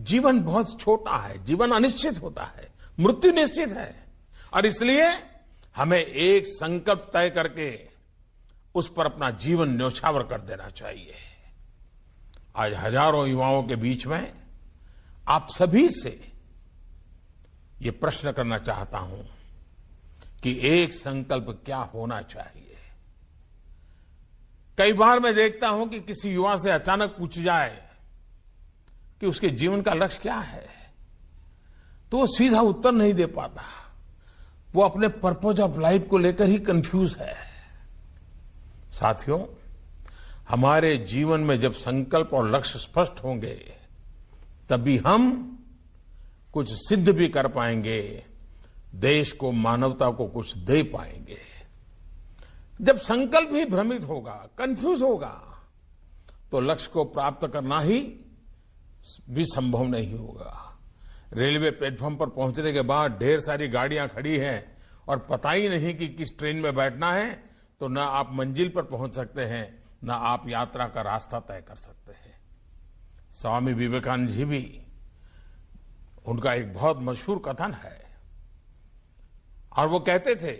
जीवन बहुत छोटा है, जीवन अनिश्चित होता है, मृत्यु निश्चित है और इसलिए हमें एक संकल्प तय करके उस पर अपना जीवन न्यौछावर कर देना चाहिए। आज हजारों युवाओं के बीच में आप सभी से ये प्रश्न करना चाहता हूं कि एक संकल्प क्या होना चाहिए। कई बार मैं देखता हूं कि किसी युवा से अचानक पूछ जाए कि उसके जीवन का लक्ष्य क्या है, तो वो सीधा उत्तर नहीं दे पाता। वो अपने पर्पज ऑफ लाइफ को लेकर ही कंफ्यूज है। साथियों, हमारे जीवन में जब संकल्प और लक्ष्य स्पष्ट होंगे तभी हम कुछ सिद्ध भी कर पाएंगे, देश को, मानवता को कुछ दे पाएंगे। जब संकल्प ही भ्रमित होगा, कंफ्यूज होगा, तो लक्ष्य को प्राप्त करना ही भी संभव नहीं होगा। रेलवे प्लेटफॉर्म पर पहुंचने के बाद ढेर सारी गाड़ियां खड़ी हैं और पता ही नहीं कि किस ट्रेन में बैठना है, तो न आप मंजिल पर पहुंच सकते हैं, न आप यात्रा का रास्ता तय कर सकते हैं। स्वामी विवेकानंद जी भी, उनका एक बहुत मशहूर कथन है और वो कहते थे,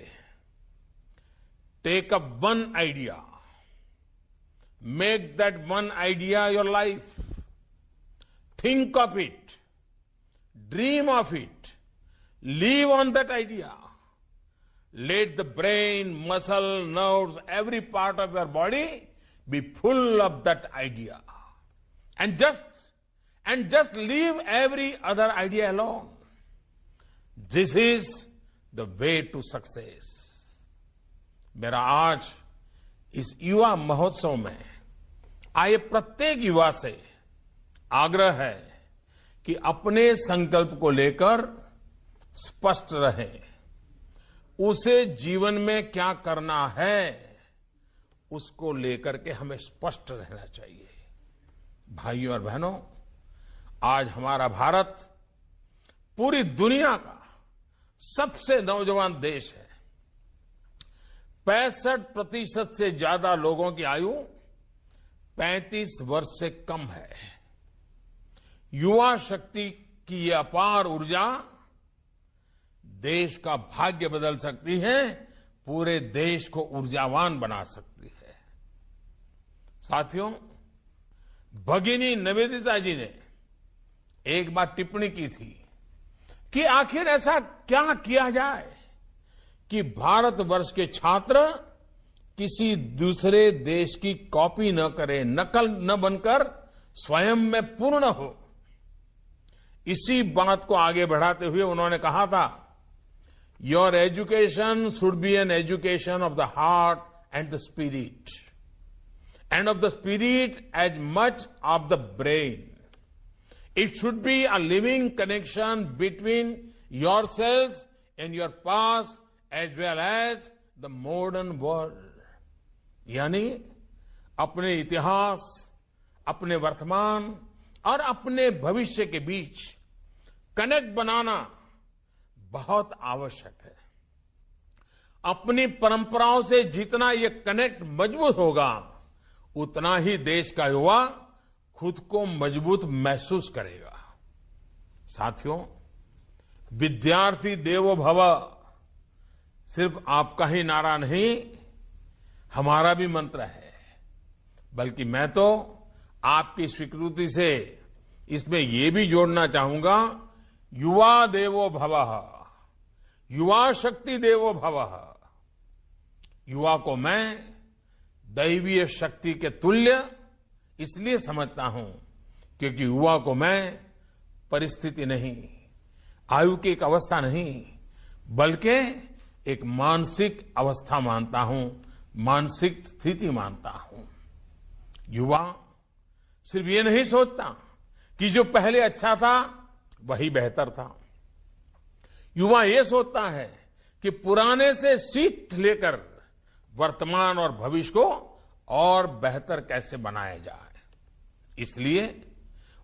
take up one idea, make that one idea your life, think of it, dream of it, live on that idea. Let the brain, muscle, nerves, every part of your body be full of that idea. And just leave every other idea alone. This is the way to success. मेरा आज इस युवा महोत्सव में आए प्रत्येक युवा से आग्रह है कि अपने संकल्प को लेकर स्पष्ट रहें। उसे जीवन में क्या करना है, उसको लेकर के हमें स्पष्ट रहना चाहिए। भाइयों और बहनों, आज हमारा भारत पूरी दुनिया का सबसे नौजवान देश है। 65% से ज्यादा लोगों की आयु 35 वर्ष से कम है। युवा शक्ति की ये अपार ऊर्जा देश का भाग्य बदल सकती है, पूरे देश को ऊर्जावान बना सकती है। साथियों, भगिनी निवेदिता जी ने एक बार टिप्पणी की थी कि आखिर ऐसा क्या किया जाए कि भारतवर्ष के छात्र किसी दूसरे देश की कॉपी न करें, नकल न बनकर स्वयं में पूर्ण हो। इसी बात को आगे बढ़ाते हुए उन्होंने कहा था, your education should be an education of the heart and the spirit, and of the spirit as much of the brain. It should be a living connection between yourselves and your past as well as the modern world. यानी अपने इतिहास, अपने वर्तमान और अपने भविष्य के बीच connect बनाना बहुत आवश्यक है. अपनी परंपराओं से जितना ये कनेक्ट मजबूत होगा, उतना ही देश का युवा खुद को मजबूत महसूस करेगा. साथियों, विद्यार्थी देवो भव सिर्फ आपका ही नारा नहीं, हमारा भी मंत्र है. बल्कि मैं तो आपकी स्वीकृति से इसमें ये भी जोड़ना चाहूंगा, युवा देवो भवः, युवा शक्ति देवो भवः. युवा को मैं दैवीय शक्ति के तुल्य इसलिए समझता हूं क्योंकि युवा को मैं परिस्थिति नहीं, आयु की एक अवस्था नहीं, बल्कि एक मानसिक अवस्था मानता हूं, मानसिक स्थिति मानता हूं. युवा सिर्फ ये नहीं सोचता कि जो पहले अच्छा था वही बेहतर था. युवा ये सोचता है कि पुराने से सीख लेकर वर्तमान और भविष्य को और बेहतर कैसे बनाया जाए. इसलिए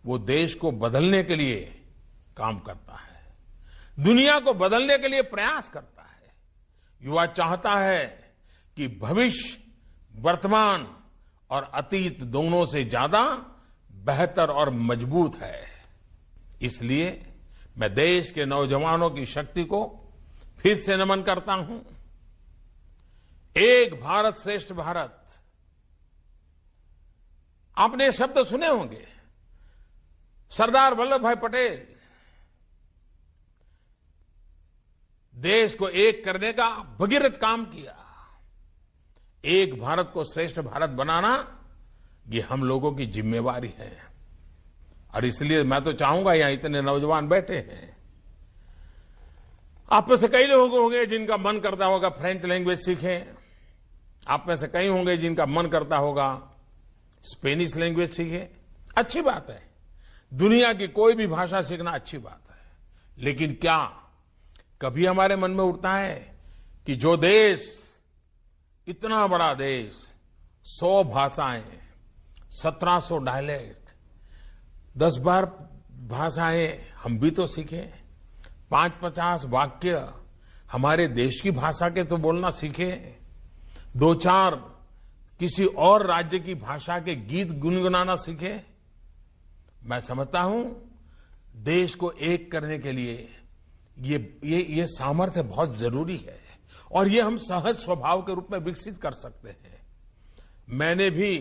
वो देश को बदलने के लिए काम करता है, दुनिया को बदलने के लिए प्रयास करता है. युवा चाहता है कि भविष्य, वर्तमान और अतीत दोनों से ज्यादा बेहतर और मजबूत है. इसलिए मैं देश के नौजवानों की शक्ति को फिर से नमन करता हूं। एक भारत श्रेष्ठ भारत, आपने ये शब्द सुने होंगे। सरदार वल्लभ भाई पटेल देश को एक करने का भगीरथ काम किया। एक भारत को श्रेष्ठ भारत बनाना ये हम लोगों की जिम्मेवारी है। और इसलिए मैं तो चाहूंगा, यहां इतने नौजवान बैठे हैं, आप में से कई लोग होंगे जिनका मन करता होगा फ्रेंच लैंग्वेज सीखें। आप में से कई होंगे जिनका मन करता होगा स्पेनिश लैंग्वेज सीखें। अच्छी बात है, दुनिया की कोई भी भाषा सीखना अच्छी बात है। लेकिन क्या कभी हमारे मन में उठता है कि जो देश, इतना बड़ा देश, 100 भाषाएं, 1700 डायलेक्ट, 10-12 भाषाएं हम भी तो सीखें, 5-50 वाक्य हमारे देश की भाषा के तो बोलना सीखें, 2-4 किसी और राज्य की भाषा के गीत गुनगुनाना सीखें। मैं समझता हूं देश को एक करने के लिए ये सामर्थ्य बहुत जरूरी है और ये हम सहज स्वभाव के रूप में विकसित कर सकते हैं। मैंने भी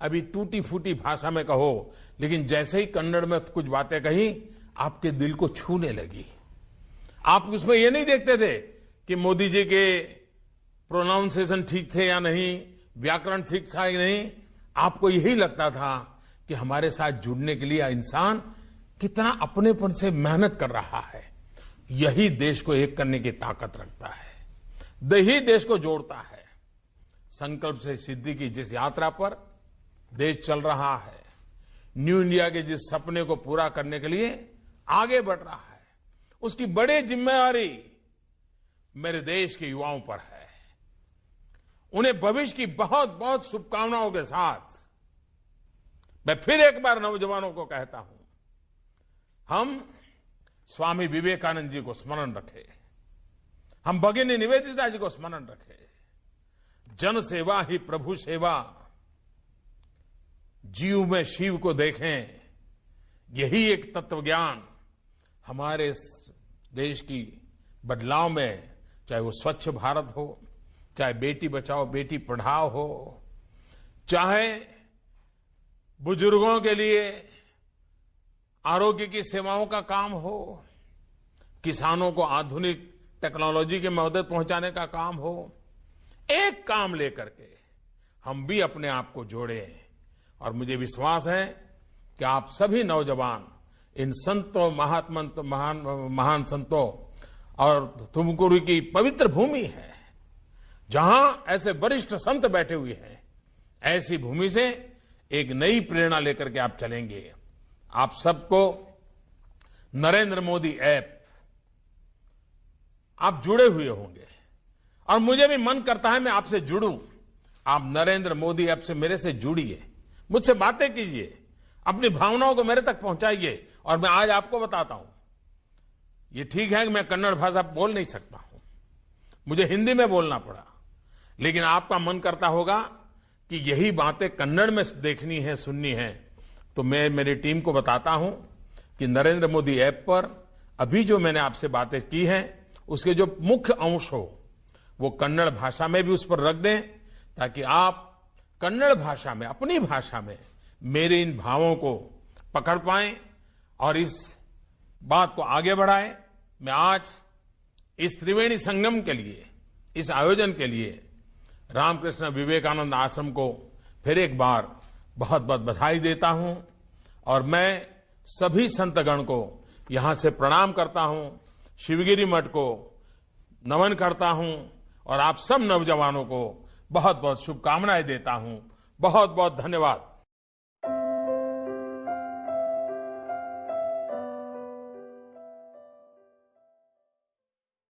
अभी टूटी फूटी भाषा में कहो, लेकिन जैसे ही कन्नड़ में कुछ बातें कही, आपके दिल को छूने लगी। आप उसमें ये नहीं देखते थे कि मोदी जी के प्रोनाउंसिएशन ठीक थे या नहीं, व्याकरण ठीक था या नहीं। आपको यही लगता था कि हमारे साथ जुड़ने के लिए इंसान कितना अपनेपन से मेहनत कर रहा है। यही देश को एक करने की ताकत रखता है, यही देश को जोड़ता है। संकल्प से सिद्धि की जिस यात्रा पर देश चल रहा है, न्यू इंडिया के जिस सपने को पूरा करने के लिए आगे बढ़ रहा है, उसकी बड़ी जिम्मेदारी मेरे देश के युवाओं पर है। उन्हें भविष्य की बहुत बहुत शुभकामनाओं के साथ मैं फिर एक बार नौजवानों को कहता हूं, हम स्वामी विवेकानंद जी को स्मरण रखें, हम भगिनी निवेदिता जी को स्मरण रखें। जन सेवा ही प्रभु सेवा, जीव में शिव को देखें, यही एक तत्व ज्ञान हमारे देश की बदलाव में, चाहे वो स्वच्छ भारत हो, चाहे बेटी बचाओ बेटी पढ़ाओ हो, चाहे बुजुर्गों के लिए आरोग्य की सेवाओं का काम हो, किसानों को आधुनिक टेक्नोलॉजी की मदद पहुंचाने का काम हो, एक काम लेकर के हम भी अपने आप को जोड़ें। और मुझे विश्वास है कि आप सभी नौजवान इन संतों, महान संतों, और तुमकुरू की पवित्र भूमि है जहां ऐसे वरिष्ठ संत बैठे हुए हैं, ऐसी भूमि से एक नई प्रेरणा लेकर के आप चलेंगे। आप सबको नरेंद्र मोदी ऐप, आप जुड़े हुए होंगे और मुझे भी मन करता है मैं आपसे जुड़ूं। आप नरेंद्र मोदी ऐप से मेरे से जुड़िए, मुझसे बातें कीजिए, अपनी भावनाओं को मेरे तक पहुंचाइए। और मैं आज आपको बताता हूं, ये ठीक है कि मैं कन्नड़ भाषा बोल नहीं सकता हूं, मुझे हिंदी में बोलना पड़ा, लेकिन आपका मन करता होगा कि यही बातें कन्नड़ में देखनी है, सुननी है, तो मैं मेरी टीम को बताता हूं कि नरेंद्र मोदी ऐप पर अभी जो मैंने आपसे बातें की हैं, उसके जो मुख्य अंश हो वो कन्नड़ भाषा में भी उस पर रख दें, ताकि आप कन्नड़ भाषा में, अपनी भाषा में मेरे इन भावों को पकड़ पाएं और इस बात को आगे बढ़ाएं। मैं आज इस त्रिवेणी संगम के लिए, इस आयोजन के लिए रामकृष्ण विवेकानंद आश्रम को फिर एक बार बहुत बहुत बधाई देता हूं और मैं सभी संतगण को यहां से प्रणाम करता हूं, शिवगिरी मठ को नमन करता हूं और आप सब नौजवानों को बहुत बहुत शुभकामनाएं देता हूं। बहुत बहुत धन्यवाद।